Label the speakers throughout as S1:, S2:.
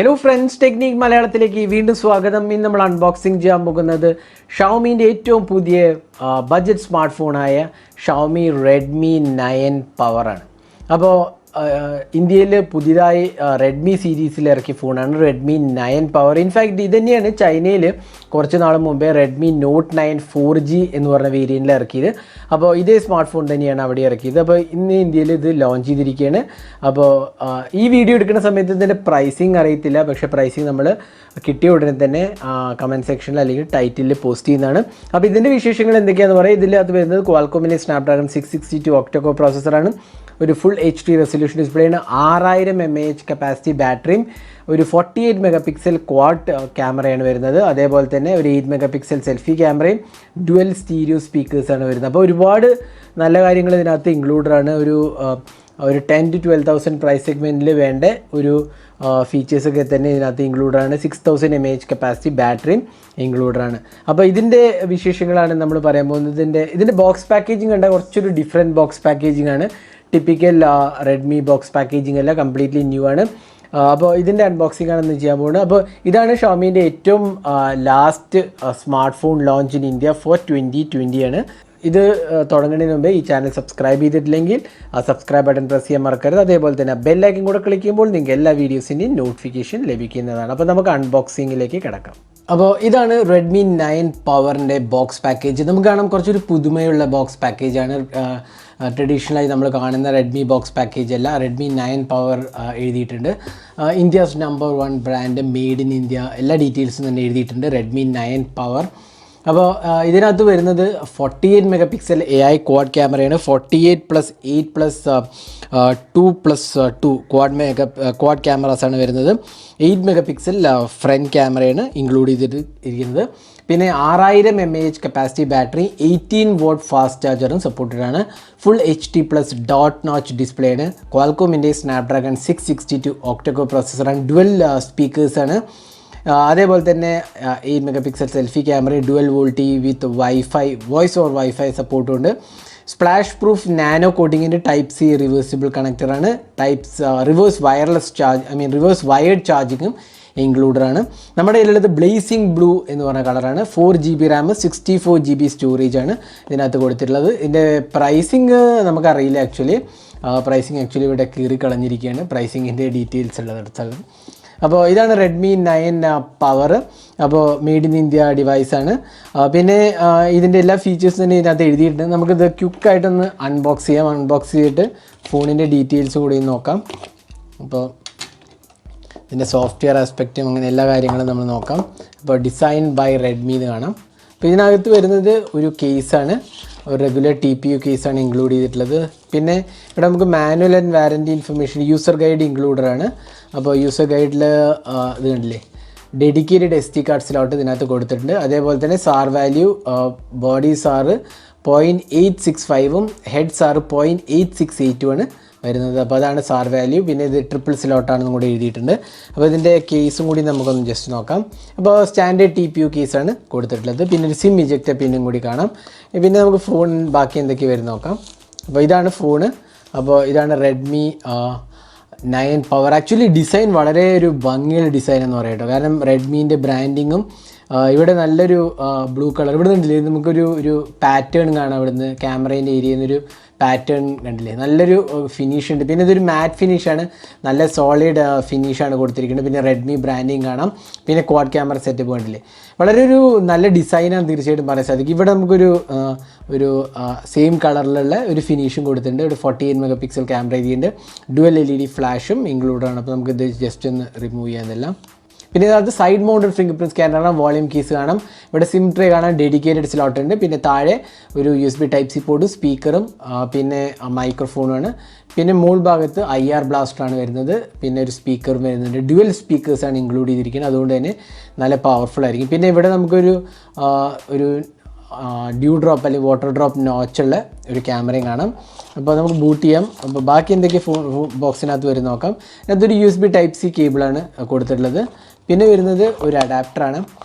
S1: Hello friends, Technique മലയാളത്തിലേക്ക് വീണ്ടും സ്വാഗതം. ഇന്ന് നമ്മൾ അൺബോക്സിംഗ് ചെയ്യാൻ പോകുന്നത് ഷവോമിൻ്റെ ഏറ്റവും പുതിയ ബഡ്ജറ്റ് സ്മാർട്ട് ഫോണായ ഷവോമി റെഡ്മി 9 പവർ ആണ്. അപ്പോൾ ഇന്ത്യയിൽ പുതിയതായി റെഡ്മി സീരീസിൽ ഇറക്കിയ ഫോണാണ് റെഡ്മി 9 പവർ. ഇൻഫാക്റ്റ് ഇത് തന്നെയാണ് ചൈനയിൽ കുറച്ച് നാൾ മുമ്പേ റെഡ്മി നോട്ട് 9 4G എന്ന് പറഞ്ഞ വേരിയൻറ്റിൽ ഇറക്കിയത്. അപ്പോൾ ഇതേ സ്മാർട്ട് ഫോൺ തന്നെയാണ് അവിടെ ഇറക്കിയത്. അപ്പോൾ ഇന്ന് ഇന്ത്യയിൽ ഇത് ലോഞ്ച് ചെയ്തിരിക്കുകയാണ്. അപ്പോൾ ഈ വീഡിയോ എടുക്കുന്ന സമയത്ത് ഇതിൻ്റെ പ്രൈസിങ് അറിയത്തില്ല, പക്ഷേ പ്രൈസിങ് നമ്മൾ കിട്ടിയ ഉടനെ തന്നെ കമൻറ്റ് സെക്ഷനിൽ അല്ലെങ്കിൽ ടൈറ്റിലിൽ പോസ്റ്റ് ചെയ്യുന്നതാണ്. അപ്പോൾ ഇതിൻ്റെ വിശേഷങ്ങൾ എന്തൊക്കെയാണെന്ന് പറയാം. ഇതിനകത്ത് വരുന്നത് ക്വാൽകോമിൻ്റെ സ്നാപ്ഡ്രാഗൺ 662 ഒക്ടോകോ പ്രോസസ്സറാണ്. ഒരു ഫുൾ HD റെസൊല്യൂഷൻ ഡിസ്പ്ലേയാണ്, 6000 mAh കപ്പാസിറ്റി ബാറ്ററിയും, ഒരു 48 മെഗാപിക്സൽ ക്വാഡ് ക്യാമറയാണ് വരുന്നത്. അതേപോലെ തന്നെ ഒരു 8 മെഗാപിക്സൽ സെൽഫി ക്യാമറയും ഡുവൽ സ്റ്റീരിയോ സ്പീക്കേഴ്സാണ് വരുന്നത്. അപ്പോൾ ഒരുപാട് നല്ല കാര്യങ്ങൾ ഇതിനകത്ത് ഇൻക്ലൂഡാണ്. ഒരു 10,000 to 12,000 പ്രൈസ് സെഗ്മെൻറ്റിൽ വേണ്ട ഒരു ഫീച്ചേഴ്സൊക്കെ തന്നെ ഇതിനകത്ത് ഇൻക്ലൂഡാണ്. 6000 mAh കപ്പാസിറ്റി ബാറ്ററിയും ഇൻക്ലൂഡാണ്. അപ്പോൾ ഇതിൻ്റെ വിശേഷങ്ങളാണ് നമ്മൾ പറയാൻ പോകുന്നത്. ഇതിൻ്റെ ബോക്സ് പാക്കേജിങ് കണ്ടാൽ കുറച്ചൊരു ഡിഫറെൻറ്റ് ബോക്സ് പാക്കേജിങ് ആണ്. ടിപ്പിക്കൽ റെഡ്മി ബോക്സ് പാക്കേജിങ് അല്ല, കംപ്ലീറ്റ്ലി ന്യൂ ആണ്. അപ്പോൾ ഇതിൻ്റെ അൺബോക്സിംഗ് ആണെന്ന് ചെയ്യാൻ പോകുന്നത്. അപ്പോൾ ഇതാണ് ഷവോമിൻ്റെ ഏറ്റവും last smart phone launch in India for 2020 ആണ്. ഇത് തുടങ്ങുന്നതിന് മുമ്പേ ഈ ചാനൽ സബ്സ്ക്രൈബ് ചെയ്തിട്ടില്ലെങ്കിൽ ആ സബ്സ്ക്രൈബ് ബട്ടൺ പ്രസ് ചെയ്യാൻ മറക്കരുത്. അതേപോലെ തന്നെ ബെല്ലൈക്കൻ കൂടെ ക്ലിക്ക് ചെയ്യുമ്പോൾ നിങ്ങൾക്ക് എല്ലാ വീഡിയോസിൻ്റെയും നോട്ടിഫിക്കേഷൻ ലഭിക്കുന്നതാണ്. അപ്പോൾ നമുക്ക് അൺബോക്സിങ്ങിലേക്ക് കിടക്കാം. അപ്പോൾ ഇതാണ് റെഡ്മി 9 പവറിൻ്റെ ബോക്സ് പാക്കേജ്. നമുക്ക് കാണാം കുറച്ചൊരു പുതുമയുള്ള ബോക്സ് പാക്കേജാണ്. ട്രഡീഷണലായി നമ്മൾ കാണുന്ന റെഡ്മി ബോക്സ് പാക്കേജ് അല്ല, റെഡ്മി 9 പവർ എഴുതിയിട്ടുണ്ട്. India's number 1 brand, made in India, എല്ലാ ഡീറ്റെയിൽസും തന്നെ എഴുതിയിട്ടുണ്ട്. Redmi 9 power. അപ്പോൾ ഇതിനകത്ത് വരുന്നത് 48 മെഗാപിക്സൽ AI ക്വാഡ് ക്യാമറയാണ്. 48 + 8 + 2 + 2 ക്വാഡ് ക്യാമറാസാണ് വരുന്നത്. 8 മെഗാപിക്സൽ ഫ്രണ്ട് ക്യാമറയാണ് ഇൻക്ലൂഡ് ചെയ്തിരിക്കുന്നത്. പിന്നെ 6000 mAh capacity battery, 18 watt fast ചാർജറും സപ്പോർട്ടഡ് ആണ്. Full HD+ dot notch display ആണ്. ക്വാൽകോമിൻ്റെ സ്നാപ്ഡ്രാഗൺ 662 ഒക്ടോകോ പ്രോസസ്സറാണ്. ഡുവൽ സ്പീക്കേഴ്സാണ്. അതേപോലെ തന്നെ 8 megapixel selfie camera, dual VoLTE with wifi, voice over wifi സപ്പോർട്ടുണ്ട്. സ്പ്ലാഷ് പ്രൂഫ് നാനോ കോട്ടിങ്ങിൻ്റെ Type-C റിവേഴ്സിബിൾ കണക്ടറാണ്. റിവേഴ്സ് റിവേഴ്സ് വയേർഡ് ചാർജിങ്ങും ഇൻക്ലൂഡറാണ്. നമ്മുടെ കയ്യിലുള്ളത് ബ്ലേസിംഗ് ബ്ലൂ എന്ന് പറഞ്ഞ കളറാണ്. 4GB റാം, 64GB സ്റ്റോറേജാണ് ഇതിനകത്ത് കൊടുത്തിട്ടുള്ളത്. ഇതിൻ്റെ പ്രൈസിങ് നമുക്കറിയില്ല. പ്രൈസിങ് ഇവിടെ കീറി കളഞ്ഞിരിക്കുകയാണ്. പ്രൈസിങ്ങിൻ്റെ ഡീറ്റെയിൽസ് ഉള്ളത്. അപ്പോൾ ഇതാണ് റെഡ്മി 9 പവർ. അപ്പോൾ മെയ്ഡ് ഇൻ ഇന്ത്യ ഡിവൈസാണ്. പിന്നെ ഇതിൻ്റെ എല്ലാ ഫീച്ചേഴ്സും തന്നെ ഇതിനകത്ത് എഴുതിയിട്ടുണ്ട്. നമുക്കിത് ക്വിക്കായിട്ടൊന്ന് അൺബോക്സ് ചെയ്യാം. അൺബോക്സ് ചെയ്തിട്ട് ഫോണിൻ്റെ ഡീറ്റെയിൽസ് കൂടി നോക്കാം. അപ്പോൾ ഇതിൻ്റെ സോഫ്റ്റ്വെയർ ആസ്പെക്റ്റും അങ്ങനെ എല്ലാ കാര്യങ്ങളും നമ്മൾ നോക്കാം. അപ്പോൾ ഡിസൈൻ ബൈ റെഡ്മി എന്ന് കാണാം. അപ്പോൾ ഇതിനകത്ത് വരുന്നത് ഒരു കേസാണ്, ഒരു റെഗുലർ TPU കേസാണ് ഇൻക്ലൂഡ് ചെയ്തിട്ടുള്ളത്. പിന്നെ ഇവിടെ നമുക്ക് manual and warranty information, user guide ഇൻക്ലൂഡറാണ്. അപ്പോൾ യൂസർ ഗൈഡിൽ ഇത് കണ്ടില്ലേ, ഡെഡിക്കേറ്റഡ് SD കാർഡ് സ്ലോട്ട് ഇതിനകത്ത് കൊടുത്തിട്ടുണ്ട്. അതേപോലെ തന്നെ സാർ വാല്യൂ, ബോഡി സാറ് 0.865ഉം ഹെഡ് സാറ് 0.868ഉം ആണ് വരുന്നത്. അപ്പോൾ അതാണ് സാർ വാല്യൂ. പിന്നെ ഇത് ട്രിപ്പിൾ സ്ലോട്ടാണെന്നും കൂടി എഴുതിയിട്ടുണ്ട്. അപ്പോൾ ഇതിൻ്റെ കേസും കൂടി നമുക്കൊന്ന് ജസ്റ്റ് നോക്കാം. അപ്പോൾ സ്റ്റാൻഡേർഡ് TPU കേസാണ് കൊടുത്തിട്ടുള്ളത്. പിന്നെ ഒരു സിം ഇജക്റ്റർ പിന്നും കൂടി കാണാം. പിന്നെ നമുക്ക് ഫോൺ ബാക്കി എന്തൊക്കെ വരും നോക്കാം. അപ്പോൾ ഇതാണ് ഫോണ്. അപ്പോൾ ഇതാണ് റെഡ്മി 9 പവർ. ആക്ച്വലി ഡിസൈൻ വളരെ ഒരു ഭംഗിയുള്ള ഡിസൈൻ എന്ന് പറയട്ടോ. കാരണം റെഡ്മീൻ്റെ ബ്രാൻഡിങ്ങും ഇവിടെ നല്ലൊരു ബ്ലൂ കളർ ഇവിടെ നിന്നില്ലേ, നമുക്കൊരു പാറ്റേൺ കാണാം. ഇവിടുന്ന് ക്യാമറേൻ്റെ ഏരിയയിൽ നിന്നൊരു പാറ്റേൺ കണ്ടില്ലേ, നല്ലൊരു ഫിനിഷ് ഉണ്ട്. പിന്നെ ഇതൊരു മാറ്റ് ഫിനിഷാണ്, നല്ല സോളിഡ് ഫിനിഷാണ് കൊടുത്തിരിക്കുന്നത്. പിന്നെ റെഡ്മി ബ്രാൻഡിങ് കാണാം. പിന്നെ ക്വാഡ് ക്യാമറ സെറ്റപ്പ് കണ്ടില്ലേ, വളരെ ഒരു നല്ല ഡിസൈനാണ് തീർച്ചയായിട്ടും പറയാൻ സാധിക്കും. ഇവിടെ നമുക്കൊരു സെയിം കളറിലുള്ള ഒരു ഫിനിഷും കൊടുത്തിട്ടുണ്ട്. ഒരു 48 മെഗാപിക്സൽ ക്യാമറ ഇതിൻ്റെ ഡുവൽ LED ഫ്ലാഷും ഇൻക്ലൂഡാണ്. അപ്പോൾ നമുക്കിത് ജസ്റ്റ് ഒന്ന് റിമൂവ് ചെയ്യാമെന്നെല്ലാം. പിന്നെ ഇതിനകത്ത് side mounted finger print scanner കാണാം, വോളിയം കീസ് കാണാം, ഇവിടെ സിം ട്രേ കാണാം, ഡെഡിക്കേറ്റഡ് സ്ലോട്ട് ഉണ്ട്. പിന്നെ താഴെ ഒരു USB Type-C പോർട്ടും സ്പീക്കറും പിന്നെ മൈക്രോഫോണാണ്. പിന്നെ മുകൾ ഭാഗത്ത് IR ബ്ലാസ്റ്ററാണ് വരുന്നത്. പിന്നെ ഒരു സ്പീക്കറും വരുന്നുണ്ട്. ഡ്യുവൽ സ്പീക്കേഴ്സാണ് ഇൻക്ലൂഡ് ചെയ്തിരിക്കുന്നത്, അതുകൊണ്ട് തന്നെ നല്ല പവർഫുൾ ആയിരിക്കും. പിന്നെ ഇവിടെ നമുക്കൊരു ഡ്യൂ ഡ്രോപ്പ് അല്ലെങ്കിൽ വാട്ടർ ഡ്രോപ്പ് നോച്ചുള്ള ഒരു ക്യാമറയും കാണാം. അപ്പോൾ നമുക്ക് ബൂട്ട് ചെയ്യാം. അപ്പോൾ ബാക്കി എന്തൊക്കെ ബോക്സിനകത്ത് വരും നോക്കാം. അതൊരു USB Type-C കേബിളാണ് കൊടുത്തിട്ടുള്ളത്. പിന്നെ വരുന്നത് ഒരു അഡാപ്റ്ററാണ്.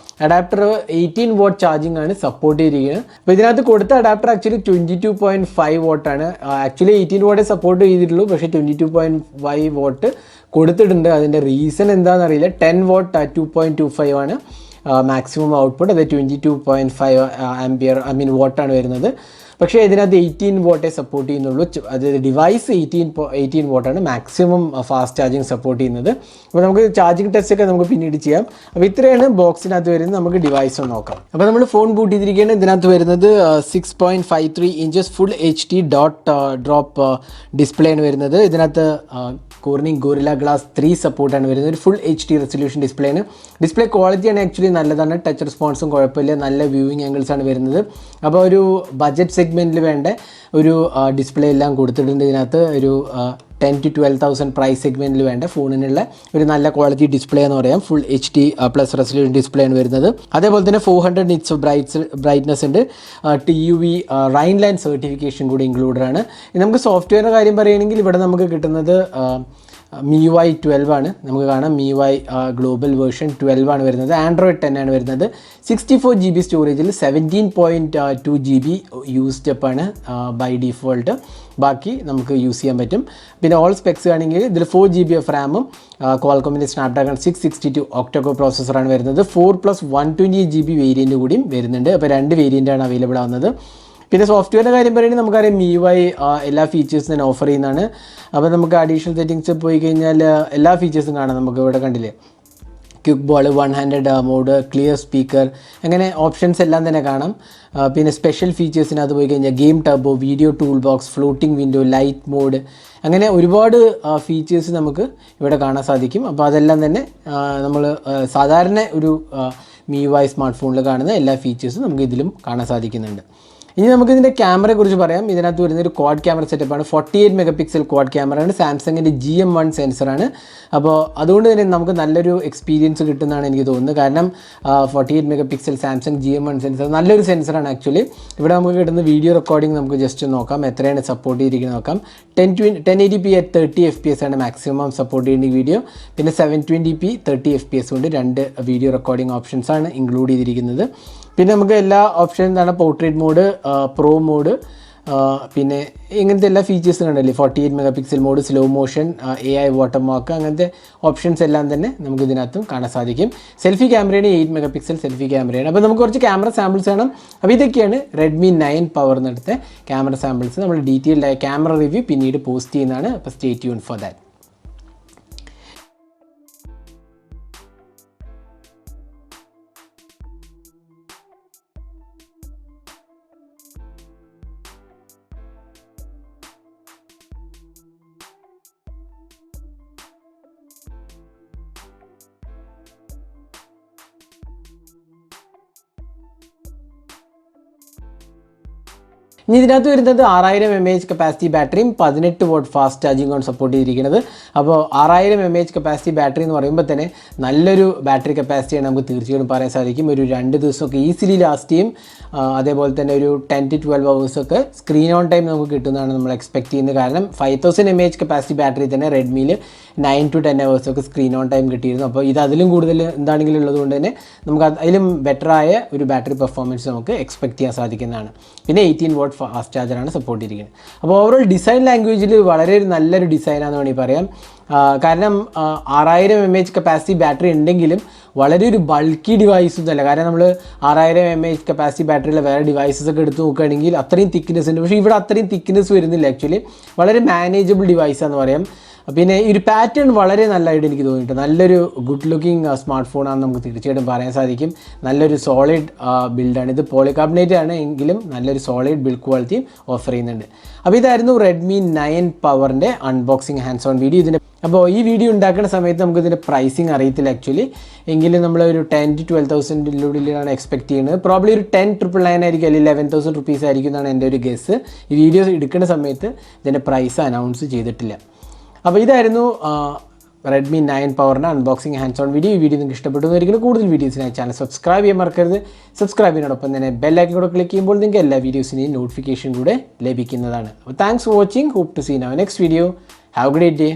S1: അഡാപ്റ്റർ 18 watt ചാർജിങ് ആണ് സപ്പോർട്ട് ചെയ്തിരിക്കുന്നത്. അപ്പോൾ ഇതിനകത്ത് കൊടുത്ത അഡാപ്റ്റർ ആക്ച്വലി 22.5 watt ആണ്. ആക്ച്വലി 18 watt സപ്പോർട്ട് ചെയ്തിട്ടുള്ളൂ, പക്ഷേ 22.5 watt കൊടുത്തിട്ടുണ്ട്. അതിൻ്റെ റീസൺ എന്താണെന്ന് അറിയില്ല. 10 watt 2.25 ആണ് മാക്സിമം ഔട്ട്പുട്ട്. അത് 22.5 ആംപിയർ വാട്ടാണ് വരുന്നത്. പക്ഷേ ഇതിനകത്ത് 18 watt സപ്പോർട്ട് ചെയ്യുന്നുള്ളൂ. അത് device 18 watt maximum fast charging support ചെയ്യുന്നത്. അപ്പോൾ നമുക്ക് ചാർജിങ് ടെസ്റ്റ് ഒക്കെ നമുക്ക് പിന്നീട് ചെയ്യാം. അപ്പോൾ ഇത്രയാണ് ബോക്സിനകത്ത് വരുന്നത്. നമുക്ക് ഡിവൈസ് ഒന്ന് നോക്കാം. അപ്പോൾ നമ്മൾ ഫോൺ ബൂട്ട് ചെയ്തിരിക്കുകയാണ്. ഇതിനകത്ത് വരുന്നത് 6.53 inches full HD drop display ആണ് വരുന്നത്. ഇതിനകത്ത് കോർണിംഗ് ഗോറില്ല ഗ്ലാസ് 3 സപ്പോർട്ടാണ് വരുന്നത്. ഒരു ഫുൾ HD റെസൊല്യൂഷൻ ഡിസ്പ്ലേയാണ്. ഡിസ്പ്ലേ ക്വാളിറ്റിയാണ് ആക്ച്വലി നല്ലതാണ്. ടച്ച് റെസ്പോൺസും കുഴപ്പമില്ല. നല്ല വ്യൂയിങ് ആംഗിൾസാണ് വരുന്നത്. അപ്പോൾ ഒരു ബഡ്ജറ്റ് സെഗ്മെൻറ്റിൽ വേണ്ട ഒരു ഡിസ്പ്ലേ എല്ലാം കൊടുത്തിട്ടുണ്ട്. ഇതിനകത്ത് ഒരു 10,000 to 12,000 പ്രൈസ് സെഗ്മെൻറ്റിൽ വേണ്ട ഫോണിനുള്ള ഒരു നല്ല ക്വാളിറ്റി ഡിസ്പ്ലേ എന്ന് പറയാം. Full HD plus resolution display ആണ് വരുന്നത്. അതേപോലെ തന്നെ 400 nits ബ്രൈറ്റ്നസ് ഉണ്ട്. TUV റൈൻലൈൻ സർട്ടിഫിക്കേഷൻ കൂടി ഇൻക്ലൂഡഡ് ആണ്. നമുക്ക് സോഫ്റ്റ്വെയറിൻ്റെ കാര്യം പറയുകയാണെങ്കിൽ ഇവിടെ നമുക്ക് കിട്ടുന്നത് MIUI 12 ആണ്. നമുക്ക് കാണാം MIUI ഗ്ലോബൽ വേർഷൻ 12 ആണ് വരുന്നത്. Android 10 ആണ് വരുന്നത്. 64 GB സ്റ്റോറേജിൽ 17.2 GB യൂസ്ഡ് അപ്പ് ആണ് ബൈ ഡിഫോൾട്ട്. ബാക്കി നമുക്ക് യൂസ് ചെയ്യാൻ പറ്റും. പിന്നെ ഓൾ സ്പെക്സ് ആണെങ്കിൽ ഇതിൽ 4 GB ഓഫ് റാമും ക്വാൾകോമിൻ്റെ സ്നാപ്ഡ്രാഗൺ 662 ഒക്ടോകോർ പ്രോസസ്സറാണ് വരുന്നത്. 4+128 GB വേരിയൻറ്റ് കൂടിയും വരുന്നുണ്ട്. അപ്പോൾ 2 വേരിയൻ്റാണ് അവൈലബിൾ ആവുന്നത്. പിന്നെ സോഫ്റ്റ്വെയറിൻ്റെ കാര്യം പറയുകയാണെങ്കിൽ നമുക്കറിയാം MIUI എല്ലാ ഫീച്ചേഴ്സും തന്നെ ഓഫർ ചെയ്യുന്നതാണ്. അപ്പോൾ നമുക്ക് അഡീഷണൽ സെറ്റിങ്സ് പോയി കഴിഞ്ഞാൽ എല്ലാ ഫീച്ചേഴ്സും കാണാം. നമുക്ക് ഇവിടെ കണ്ടില്ലേ, quick ball, 1 handed mode, clear speaker, അങ്ങനെ ഓപ്ഷൻസ് എല്ലാം തന്നെ കാണാം. പിന്നെ സ്പെഷ്യൽ ഫീച്ചേഴ്സിനകത്ത് പോയി കഴിഞ്ഞാൽ game turbo, video tool box, floating window, light mode, അങ്ങനെ ഒരുപാട് ഫീച്ചേഴ്സ് നമുക്ക് ഇവിടെ കാണാൻ സാധിക്കും. അപ്പോൾ അതെല്ലാം തന്നെ നമ്മൾ സാധാരണ ഒരു MIUI സ്മാർട്ട് ഫോണിൽ കാണുന്ന എല്ലാ ഫീച്ചേഴ്സും നമുക്ക് ഇതിലും കാണാൻ സാധിക്കുന്നുണ്ട്. ഇനി നമുക്കിതിൻ്റെ ക്യാമറയെക്കുറിച്ച് പറയാം. ഇതിനകത്ത് വരുന്ന ഒരു ക്വാഡ് ക്യാമറ സെറ്റപ്പാണ്. 48 MP ക്വാഡ് ക്യാമറയാണ്. സാംസങ്ങിൻ്റെ GM1 സെൻസറാണ്. അപ്പോൾ അതുകൊണ്ട് തന്നെ നമുക്ക് നല്ലൊരു എക്സ്പീരിയൻസ് കിട്ടുന്നതാണ് എനിക്ക് തോന്നുന്നത്. കാരണം 48 MP സാംസങ് GM1 സെൻസർ നല്ലൊരു സെൻസറാണ് ആക്ച്വലി. ഇവിടെ നമുക്ക് കിട്ടുന്ന വീഡിയോ റെക്കോർഡിംഗ് നമുക്ക് ജസ്റ്റ് നോക്കാം, എത്രയാണ് സപ്പോർട്ട് ചെയ്തിരിക്കുന്നത് നോക്കാം. 1080p at 30 FPS ആണ് മാക്സിമം സപ്പോർട്ട് ചെയ്യുന്ന വീഡിയോ. പിന്നെ 720p 30 FPS കൊണ്ട് 2 വീഡിയോ റെക്കോർഡിംഗ് ഓപ്ഷൻസാണ് ഇൻക്ലൂഡ് ചെയ്തിരിക്കുന്നത്. പിന്നെ നമുക്ക് എല്ലാ ഓപ്ഷനും എന്താണ്, പോർട്രേറ്റ് മോഡ്, പ്രോ മോഡ്, പിന്നെ ഇങ്ങനത്തെ എല്ലാ ഫീച്ചേഴ്സും കണ്ടല്ലേ. 48 MP mode, slow motion, AI watermark, അങ്ങനത്തെ ഓപ്ഷൻസ് എല്ലാം തന്നെ നമുക്ക് ഇതിനകത്തും കാണാൻ സാധിക്കും. സെൽഫി ക്യാമറയാണ് 8 MP സെൽഫി ക്യാമറയാണ്. അപ്പോൾ നമുക്ക് കുറച്ച് ക്യാമറ സാമ്പിൾസ് കാണാം. അപ്പോൾ ഇതൊക്കെയാണ് Redmi 9 പവർന്നെടുത്ത ക്യാമറ സാമ്പിൾസ്. നമ്മൾ ഡീറ്റെയിൽഡ് ക്യാമറ റിവ്യൂ പിന്നീട് പോസ്റ്റ് ചെയ്യുന്നതാണ്. അപ്പോൾ സ്റ്റേ ട്യൂൺ ഫോർ ദാറ്റ്. ഇനി ഇതിനകത്ത് വരുന്നത് 6000 mAh കപ്പാസിറ്റി ബാറ്ററിയും 18 watt ഫാസ്റ്റ് ചാർജിംഗ് ആണ് സപ്പോർട്ട് ചെയ്തിരിക്കുന്നത്. അപ്പോൾ 6000 mAh കപ്പാസിറ്റി ബാറ്ററി എന്ന് പറയുമ്പോൾ തന്നെ നല്ലൊരു ബാറ്ററി കപ്പാസിറ്റിയാണ് നമുക്ക് തീർച്ചയായിട്ടും പറയാൻ സാധിക്കും. ഒരു 2 ദിവസമൊക്കെ ഈസിലി ലാസ്റ്റ് ചെയ്യും. അതേപോലെ തന്നെ ഒരു 10 to 12 hours screen on time നമുക്ക് കിട്ടുന്നതാണ് നമ്മൾ എക്സ്പെക്ട് ചെയ്യുന്നത്. കാരണം 5000 mAh കപ്പാസിറ്റി ബാറ്ററി തന്നെ റെഡ്മിയിൽ 9 to 10 hours screen on time കിട്ടിയിരുന്നു. അപ്പോൾ ഇത് അതിലും കൂടുതൽ എന്താണെങ്കിലും ഉള്ളതുകൊണ്ട് തന്നെ നമുക്ക് അതിലും ബെറ്ററായ ഒരു ബാറ്ററി പെർഫോമൻസ് നമുക്ക് എക്സ്പെക്ട് ചെയ്യാൻ സാധിക്കുന്നതാണ്. പിന്നെ 18 watt ഫാസ്റ്റ് ചാർജറാണ് സപ്പോർട്ട് ചെയ്തിരിക്കുന്നത്. അപ്പോൾ ഓവറോൾ ഡിസൈൻ ലാംഗ്വേജിൽ വളരെ നല്ലൊരു ഡിസൈനാണെന്ന് വേണമെങ്കിൽ പറയാം. കാരണം 6000 mAh കപ്പാസിറ്റി ബാറ്ററി ഉണ്ടെങ്കിലും വളരെ ഒരു ബൾക്കി ഡിവൈസ് ഒന്നുമല്ല. കാരണം നമ്മൾ 6000 mAh കപ്പാസിറ്റി ബാറ്ററിയുള്ള വേറെ ഡിവൈസസ് ഒക്കെ എടുത്ത് നോക്കുകയാണെങ്കിൽ അത്രയും തിക്നെസ് ഉണ്ട്. പക്ഷേ ഇവിടെ അത്രയും തിക്നെസ് വരുന്നില്ല. ആക്ച്വലി വളരെ മാനേജബിൾ ഡിവൈസാണെന്ന് പറയാം. പിന്നെ ഈ ഒരു പാറ്റേൺ വളരെ നല്ലതായിട്ട് എനിക്ക് തോന്നിയിട്ട് നല്ലൊരു ഗുഡ് ലുക്കിംഗ് സ്മാർട്ട് ഫോണാണെന്ന് നമുക്ക് തീർച്ചയായിട്ടും പറയാൻ സാധിക്കും. നല്ലൊരു സോളിഡ് ബിൽഡാണ്. ഇത് പോളികാർബണേറ്റ് ആണ് എങ്കിലും നല്ലൊരു സോളിഡ് ബിൽഡ് ക്വാളിറ്റിയും ഓഫർ ചെയ്യുന്നുണ്ട്. അപ്പോൾ ഇതായിരുന്നു Redmi 9 പവറിൻ്റെ അൺബോക്സിങ് ഹാൻഡ്സ് ഓൺ വീഡിയോ. അപ്പോൾ ഈ വീഡിയോ ഉണ്ടാക്കുന്ന സമയത്ത് നമുക്ക് ഇതിൻ്റെ പ്രൈസിങ് അറിയത്തില്ല ആക്ച്വലി. എങ്കിലും നമ്മൾ ഒരു 10 to 12,000 എക്സ്പെക്ട് ചെയ്യുന്നത്. പ്രോബ്ലി ഒരു 10,999 ആയിരിക്കും, അല്ലെങ്കിൽ 11,000 rupees ആയിരിക്കും എന്നാണ് എൻ്റെ ഒരു ഗസ്. ഈ വീഡിയോ എടുക്കുന്ന സമയത്ത് ഇതിൻ്റെ പ്രൈസ് അനൗൺസ് ചെയ്തിട്ടില്ല. അപ്പോൾ ഇതായിരുന്നു Redmi 9 പവറിൻ്റെ അൺബോക്സിങ് ഹാൻഡ്സ് ഓൺ വീഡിയോ. ഈ വീഡിയോ നിങ്ങൾക്ക് ഇഷ്ടപ്പെട്ടു എന്നായിരിക്കും. കൂടുതൽ വീഡിയോസിനായി ചാനൽ സബ്സ്ക്രൈബ് ചെയ്യാൻ മറക്കരുത്. സബ്സ്ക്രൈബ് ചെയ്യുന്നതോടൊപ്പം തന്നെ ബെല്ലൈക്കൺ കൂടെ ക്ലിക്ക് ചെയ്യുമ്പോൾ നിങ്ങൾക്ക് എല്ലാ വീഡിയോസിനെയും നോട്ടിഫിക്കേഷൻ കൂടെ ലഭിക്കുന്നതാണ്. അപ്പോൾ thanks for watching. Hope to see in our next video. Have a great day.